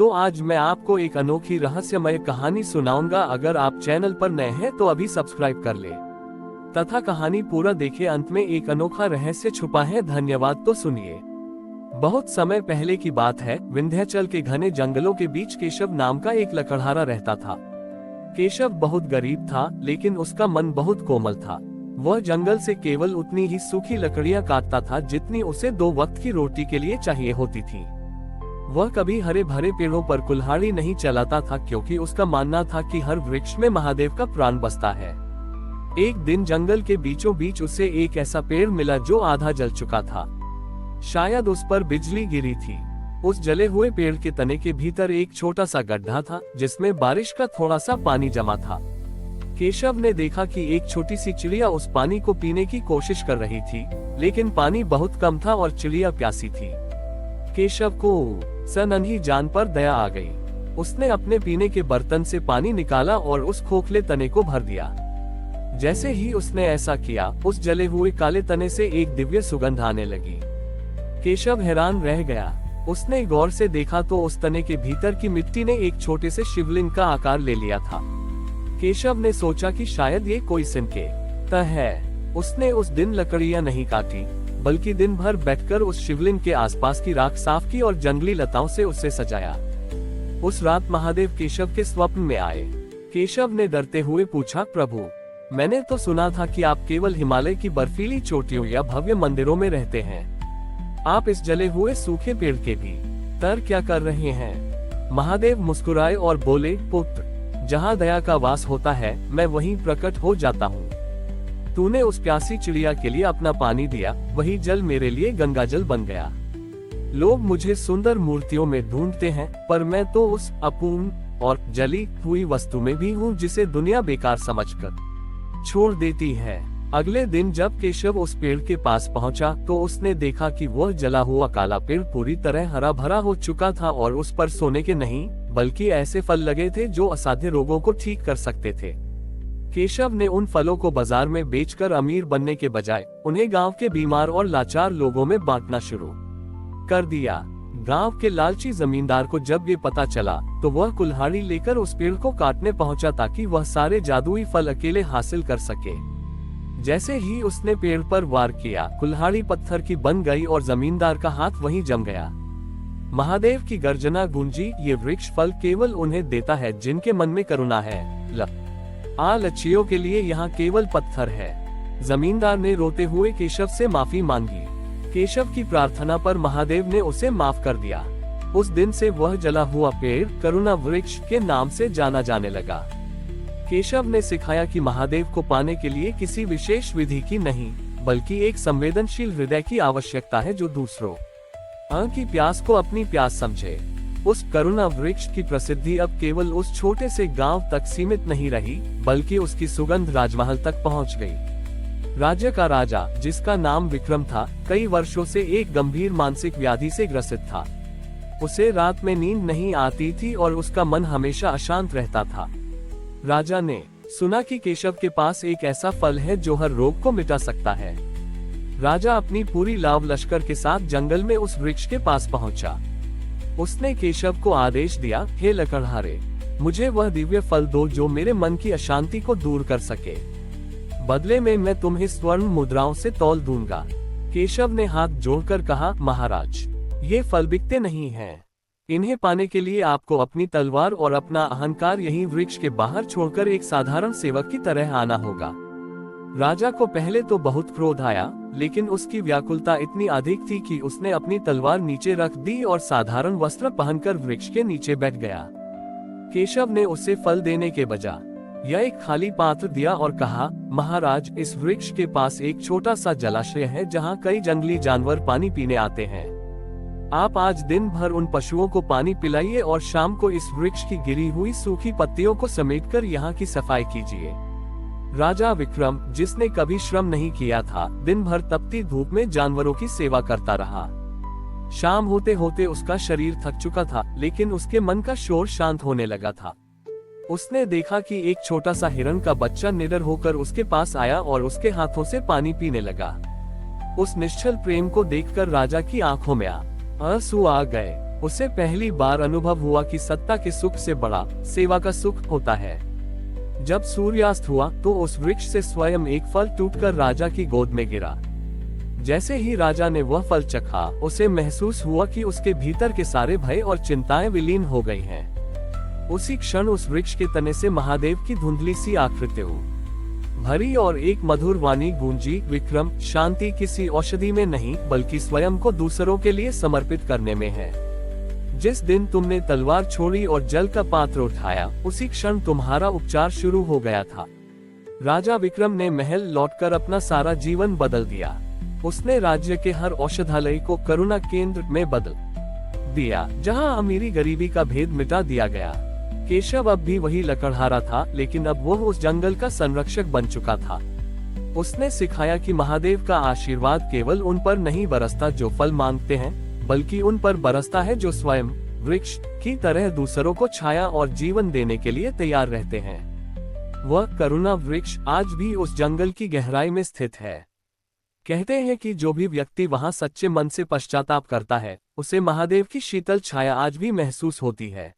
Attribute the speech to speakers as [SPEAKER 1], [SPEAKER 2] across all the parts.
[SPEAKER 1] तो आज मैं आपको एक अनोखी रहस्यमय कहानी सुनाऊंगा। अगर आप चैनल पर नए हैं तो अभी सब्सक्राइब कर ले तथा कहानी पूरा देखें। अंत में एक अनोखा रहस्य छुपा है। धन्यवाद। तो सुनिए। बहुत समय पहले की बात है। विंध्याचल के घने जंगलों के बीच केशव नाम का एक लकड़हारा रहता था। केशव बहुत गरीब था, लेकिन उसका मन बहुत कोमल था। वह जंगल से केवल उतनी ही सूखी लकड़ियां काटता था जितनी उसे 2 वक्त की रोटी के लिए चाहिए होती थी। वह कभी हरे भरे पेड़ों पर कुल्हाड़ी नहीं चलाता था, क्योंकि उसका मानना था कि हर वृक्ष में महादेव का प्राण बसता है। एक दिन जंगल के बीचों बीच उसे एक ऐसा पेड़ मिला जो आधा जल चुका था। शायद उस पर बिजली गिरी थी। उस जले हुए पेड़ के तने के भीतर एक छोटा सा गड्ढा था, जिसमें बारिश का थोड़ा सा पानी जमा था। केशव ने देखा कि एक छोटी सी चिड़िया उस पानी को पीने की कोशिश कर रही थी, लेकिन पानी बहुत कम था और चिड़िया प्यासी थी। केशव को सनन्ही जान पर दया आ गई। उसने अपने पीने के बर्तन से पानी निकाला और उस खोखले तने को भर दिया। जैसे ही उसने ऐसा किया, उस जले हुए काले तने से एक दिव्य सुगंध आने लगी। केशव हैरान रह गया। उसने गौर से देखा तो उस तने के भीतर की मिट्टी ने एक छोटे से शिवलिंग का आकार ले लिया था। केशव ने सोचा कि शायद ये कोई संकेत है। उसने उस दिन लकड़ियां नहीं काटी, बल्कि दिन भर बैठकर उस शिवलिंग के आसपास की राख साफ की और जंगली लताओं से उसे सजाया। उस रात महादेव केशव के स्वप्न में आए। केशव ने डरते हुए पूछा, प्रभु, मैंने तो सुना था कि आप केवल हिमालय की बर्फीली चोटियों या भव्य मंदिरों में रहते हैं। आप इस जले हुए सूखे पेड़ के भीतर क्या कर रहे हैं? महादेव मुस्कुराए और बोले, पुत्र, जहाँ दया का वास होता है, मैं वहीं प्रकट हो जाता हूँ। तूने उस प्यासी चिड़िया के लिए अपना पानी दिया, वही जल मेरे लिए गंगा जल बन गया। लोग मुझे सुंदर मूर्तियों में ढूंढते हैं, पर मैं तो उस अपूर्ण और जली हुई वस्तु में भी हूँ जिसे दुनिया बेकार समझकर छोड़ देती है। अगले दिन जब केशव उस पेड़ के पास पहुंचा, तो उसने देखा कि वह जला हुआ काला पेड़ पूरी तरह हरा भरा हो चुका था और उस पर सोने के नहीं, बल्कि ऐसे फल लगे थे जो असाध्य रोगों को ठीक कर सकते थे। केशव ने उन फलों को बाजार में बेचकर अमीर बनने के बजाय उन्हें गांव के बीमार और लाचार लोगों में बांटना शुरू कर दिया। गांव के लालची जमींदार को जब ये पता चला, तो वह कुल्हाड़ी लेकर उस पेड़ को काटने पहुंचा ताकि वह सारे जादुई फल अकेले हासिल कर सके। जैसे ही उसने पेड़ पर वार किया, कुल्हाड़ी पत्थर की बन गई और जमींदार का हाथ वहीं जम गया। महादेव की गर्जना गूंजी, ये वृक्ष फल केवल उन्हें देता है जिनके मन में करुणा है। लालचियों के लिए यहाँ केवल पत्थर है। जमींदार ने रोते हुए केशव से माफी मांगी। केशव की प्रार्थना पर महादेव ने उसे माफ कर दिया। उस दिन से वह जला हुआ पेड़ करुणा वृक्ष के नाम से जाना जाने लगा। केशव ने सिखाया कि महादेव को पाने के लिए किसी विशेष विधि की नहीं, बल्कि एक संवेदनशील हृदय की आवश्यकता है जो दूसरों की प्यास को अपनी प्यास समझे। उस करुणा वृक्ष की प्रसिद्धि अब केवल उस छोटे से गांव तक सीमित नहीं रही, बल्कि उसकी सुगंध राजमहल तक पहुंच गई। राज्य का राजा, जिसका नाम विक्रम था, कई वर्षों से एक गंभीर मानसिक व्याधि से ग्रसित था। उसे रात में नींद नहीं आती थी और उसका मन हमेशा अशांत रहता था। राजा ने सुना कि केशव के पास एक ऐसा फल है जो हर रोग को मिटा सकता है। राजा अपनी पूरी लाव लश्कर के साथ जंगल में उस वृक्ष के पास पहुंचा। उसने केशव को आदेश दिया, हे लकड़हारे, मुझे वह दिव्य फल दो जो मेरे मन की अशांति को दूर कर सके। बदले में मैं तुम्हें स्वर्ण मुद्राओं से तौल दूंगा। केशव ने हाथ जोड़कर कहा, महाराज, ये फल बिकते नहीं हैं। इन्हें पाने के लिए आपको अपनी तलवार और अपना अहंकार यहीं वृक्ष के बाहर छोड़कर एक साधारण सेवक की तरह आना होगा। राजा को पहले तो बहुत क्रोध आया, लेकिन उसकी व्याकुलता इतनी अधिक थी कि उसने अपनी तलवार नीचे रख दी और साधारण वस्त्र पहनकर वृक्ष के नीचे बैठ गया। केशव ने उसे फल देने के बजाय यह एक खाली पात्र दिया और कहा, महाराज, इस वृक्ष के पास एक छोटा सा जलाशय है जहाँ कई जंगली जानवर पानी पीने आते हैं। आप आज दिन भर उन पशुओं को पानी पिलाइए और शाम को इस वृक्ष की गिरी हुई सूखी पत्तियों को समेटकर यहाँ की सफाई कीजिए। राजा विक्रम, जिसने कभी श्रम नहीं किया था, दिन भर तपती धूप में जानवरों की सेवा करता रहा। शाम होते होते उसका शरीर थक चुका था, लेकिन उसके मन का शोर शांत होने लगा था। उसने देखा कि एक छोटा सा हिरण का बच्चा निडर होकर उसके पास आया और उसके हाथों से पानी पीने लगा। उस निश्चल प्रेम को देखकर राजा की आंखों में आंसू आ गए। उसे पहली बार अनुभव हुआ कि सत्ता के सुख से बड़ा सेवा का सुख होता है। जब सूर्यास्त हुआ तो उस वृक्ष से स्वयं एक फल टूटकर राजा की गोद में गिरा। जैसे ही राजा ने वह फल चखा, उसे महसूस हुआ कि उसके भीतर के सारे भय और चिंताएं विलीन हो गई हैं। उसी क्षण उस वृक्ष के तने से महादेव की धुंधली सी आकृति भरी और एक मधुर वाणी गूंजी, विक्रम, शांति किसी औषधि में नहीं बल्कि स्वयं को दूसरों के लिए समर्पित करने में है। जिस दिन तुमने तलवार छोड़ी और जल का पात्र उठाया, उसी क्षण तुम्हारा उपचार शुरू हो गया था। राजा विक्रम ने महल लौटकर अपना सारा जीवन बदल दिया। उसने राज्य के हर औषधालय को करुणा केंद्र में बदल दिया, जहां अमीरी गरीबी का भेद मिटा दिया गया। केशव अब भी वही लकड़हारा था, लेकिन अब वो उस जंगल का संरक्षक बन चुका था। उसने सिखाया कि महादेव का आशीर्वाद केवल उन पर नहीं बरसता जो फल मांगते हैं, बल्कि उन पर बरसता है जो स्वयं वृक्ष की तरह दूसरों को छाया और जीवन देने के लिए तैयार रहते हैं। वह करुणा वृक्ष आज भी उस जंगल की गहराई में स्थित है। कहते हैं कि जो भी व्यक्ति वहां सच्चे मन से पश्चाताप करता है, उसे महादेव की शीतल छाया आज भी महसूस होती है।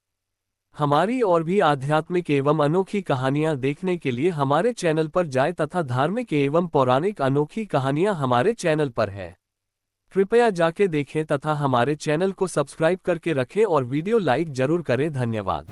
[SPEAKER 1] हमारी और भी आध्यात्मिक एवं अनोखी कहानियां देखने के लिए हमारे चैनल पर जाएं तथा धार्मिक एवं पौराणिक अनोखी कहानियां हमारे चैनल पर है। कृपया जाके देखें तथा हमारे चैनल को सब्सक्राइब करके रखें और वीडियो लाइक जरूर करें। धन्यवाद।